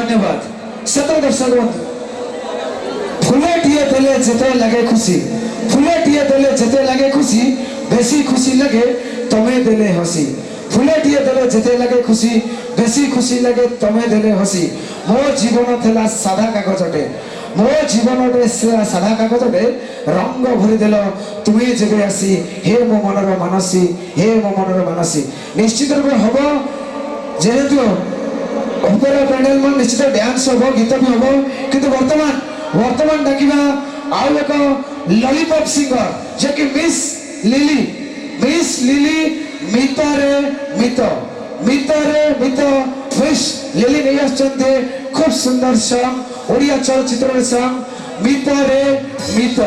धन्यवाद सत दर्शक बंधु फुलटिए देले जेते लगे खुशी फुलटिए देले जेते लगे खुशी बेसी खुशी लगे तमे देले हसी फुलटिए देले जेते लगे खुशी बेसी खुशी लगे तमे देले हसी मो जीवन थला सादा कागजटे मो जीवन सादा कागजटे रंग भरी देल तुम्हें जेबे आसी हे मो मनर मानसी हे मो मनर मानसी निश्चित रूप हम जेहेतु ओपेरा पैनल में निश्चित डांस हम गीत भी हम किंतु वर्तमान वर्तमान डाकिबा आउ एक लॉलीपॉप सिंगर जे कि मिस लिली मितरे मित मितरे मित मिस लिली नहीं आछन्ते खूब सुंदर सॉन्ग ओडिया चलचित्र सॉन्ग मितरे मित।